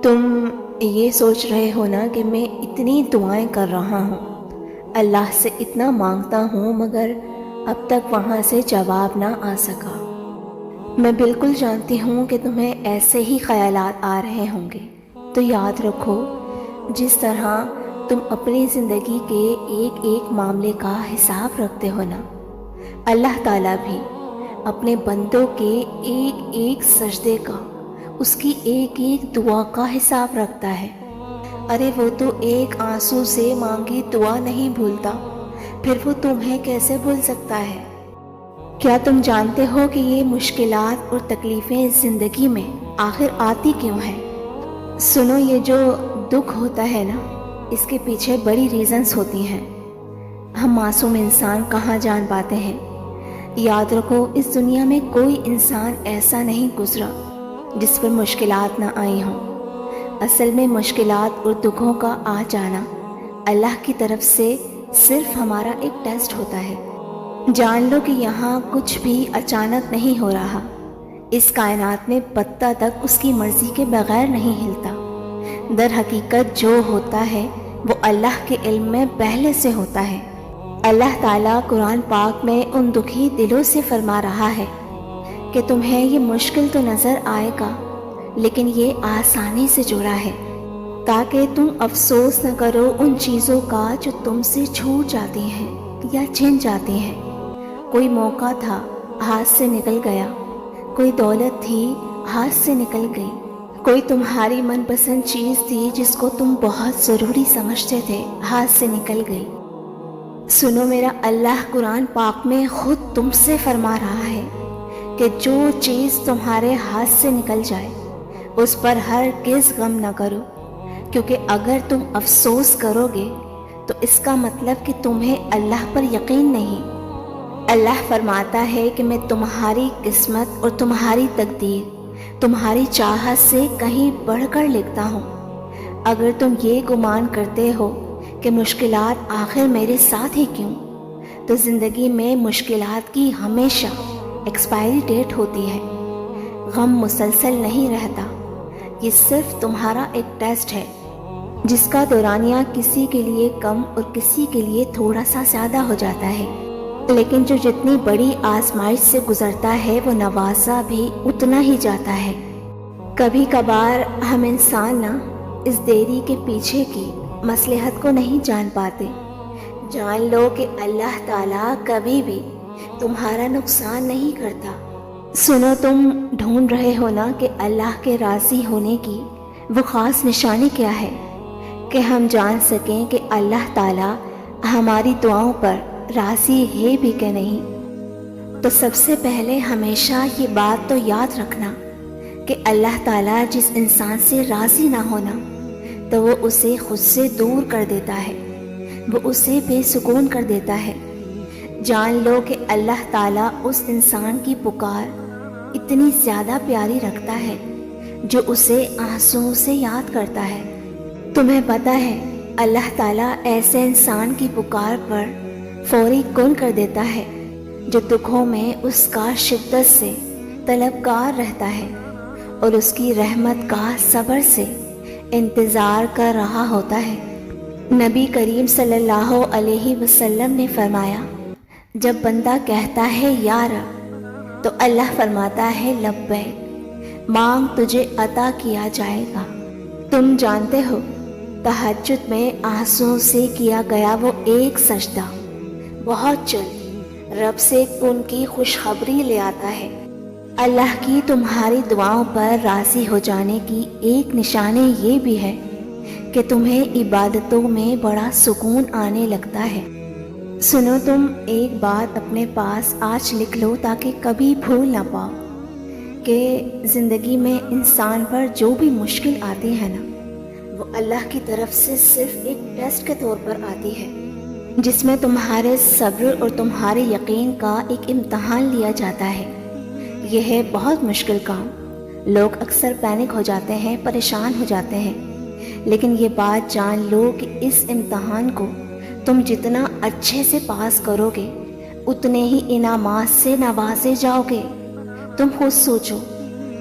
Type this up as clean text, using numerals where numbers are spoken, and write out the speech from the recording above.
تم یہ سوچ رہے ہو نا کہ میں اتنی دعائیں کر رہا ہوں، اللہ سے اتنا مانگتا ہوں، مگر اب تک وہاں سے جواب نہ آ سکا۔ میں بالکل جانتی ہوں کہ تمہیں ایسے ہی خیالات آ رہے ہوں گے، تو یاد رکھو، جس طرح تم اپنی زندگی کے ایک ایک معاملے کا حساب رکھتے ہو نا، اللہ تعالیٰ بھی اپنے بندوں کے ایک ایک سجدے کا، اس کی ایک ایک دعا کا حساب رکھتا ہے۔ ارے وہ تو ایک آنسو سے مانگی دعا نہیں بھولتا، پھر وہ تمہیں کیسے بھول سکتا ہے؟ کیا تم جانتے ہو کہ یہ مشکلات اور تکلیفیں زندگی میں آخر آتی کیوں ہیں؟ سنو، یہ جو دکھ ہوتا ہے نا، اس کے پیچھے بڑی ریزنز ہوتی ہیں۔ ہم معصوم انسان کہاں جان پاتے ہیں؟ یاد رکھو، اس دنیا میں کوئی انسان ایسا نہیں گزرا جس پر مشکلات نہ آئی ہوں۔ اصل میں مشکلات اور دکھوں کا آ جانا اللہ کی طرف سے صرف ہمارا ایک ٹیسٹ ہوتا ہے۔ جان لو کہ یہاں کچھ بھی اچانک نہیں ہو رہا، اس کائنات میں پتا تک اس کی مرضی کے بغیر نہیں ہلتا۔ در حقیقت جو ہوتا ہے وہ اللہ کے علم میں پہلے سے ہوتا ہے۔ اللہ تعالیٰ قرآن پاک میں ان دکھی دلوں سے فرما رہا ہے کہ تمہیں یہ مشکل تو نظر آئے گا، لیکن یہ آسانی سے جڑا ہے، تاکہ تم افسوس نہ کرو ان چیزوں کا جو تم سے چھوٹ جاتی ہیں یا چھن جاتی ہیں۔ کوئی موقع تھا، ہاتھ سے نکل گیا، کوئی دولت تھی، ہاتھ سے نکل گئی، کوئی تمہاری من پسند چیز تھی جس کو تم بہت ضروری سمجھتے تھے، ہاتھ سے نکل گئی۔ سنو، میرا اللہ قرآن پاک میں خود تم سے فرما رہا ہے کہ جو چیز تمہارے ہاتھ سے نکل جائے اس پر ہرگز غم نہ کرو، کیونکہ اگر تم افسوس کرو گے تو اس کا مطلب کہ تمہیں اللہ پر یقین نہیں۔ اللہ فرماتا ہے کہ میں تمہاری قسمت اور تمہاری تقدیر تمہاری چاہت سے کہیں بڑھ کر لکھتا ہوں۔ اگر تم یہ گمان کرتے ہو کہ مشکلات آخر میرے ساتھ ہی کیوں، تو زندگی میں مشکلات کی ہمیشہ ایکسپائری ڈیٹ ہوتی ہے۔ غم مسلسل نہیں رہتا، یہ صرف تمہارا ایک ٹیسٹ ہے جس کا دورانیہ کسی کے لیے کم اور کسی کے لیے تھوڑا سا زیادہ ہو جاتا ہے، لیکن جو جتنی بڑی آزمائش سے گزرتا ہے وہ نوازا بھی اتنا ہی جاتا ہے۔ کبھی کبھار ہم انسان نہ اس دیری کے پیچھے کی مصلحت کو نہیں جان پاتے۔ جان لو کہ اللہ تعالیٰ کبھی بھی تمہارا نقصان نہیں کرتا۔ سنو، تم ڈھونڈ رہے ہو نا کہ اللہ کے راضی ہونے کی وہ خاص نشانی کیا ہے، کہ ہم جان سکیں کہ اللہ تعالیٰ ہماری دعاؤں پر راضی ہے بھی کہ نہیں۔ تو سب سے پہلے ہمیشہ یہ بات تو یاد رکھنا کہ اللہ تعالیٰ جس انسان سے راضی نہ ہونا تو وہ اسے خود سے دور کر دیتا ہے، وہ اسے بے سکون کر دیتا ہے۔ جان لو کہ اللہ تعالیٰ اس انسان کی پکار اتنی زیادہ پیاری رکھتا ہے جو اسے آنسوؤں سے یاد کرتا ہے۔ تمہیں پتہ ہے، اللہ تعالیٰ ایسے انسان کی پکار پر فوری کن کر دیتا ہے جو دکھوں میں اس کا شدت سے طلبگار رہتا ہے اور اس کی رحمت کا صبر سے انتظار کر رہا ہوتا ہے۔ نبی کریم صلی اللہ علیہ وسلم نے فرمایا، جب بندہ کہتا ہے یا رب، تو اللہ فرماتا ہے لبیک، مانگ تجھے عطا کیا جائے گا۔ تم جانتے ہو، تہجد میں آنسوؤں سے کیا گیا وہ ایک سجدہ بہت جلد رب سے ان کی خوشخبری لے آتا ہے۔ اللہ کی تمہاری دعاؤں پر راضی ہو جانے کی ایک نشانی یہ بھی ہے کہ تمہیں عبادتوں میں بڑا سکون آنے لگتا ہے۔ سنو، تم ایک بات اپنے پاس آج لکھ لو تاکہ کبھی بھول نہ پاؤ کہ زندگی میں انسان پر جو بھی مشکل آتی ہے نا، وہ اللہ کی طرف سے صرف ایک ٹیسٹ کے طور پر آتی ہے، جس میں تمہارے صبر اور تمہارے یقین کا ایک امتحان لیا جاتا ہے۔ یہ ہے بہت مشکل کام۔ لوگ اکثر پینک ہو جاتے ہیں، پریشان ہو جاتے ہیں، لیکن یہ بات جان لو کہ اس امتحان کو تم جتنا اچھے سے پاس کرو گے اتنے ہی انعامات سے نوازے جاؤ گے۔ تم خود سوچو،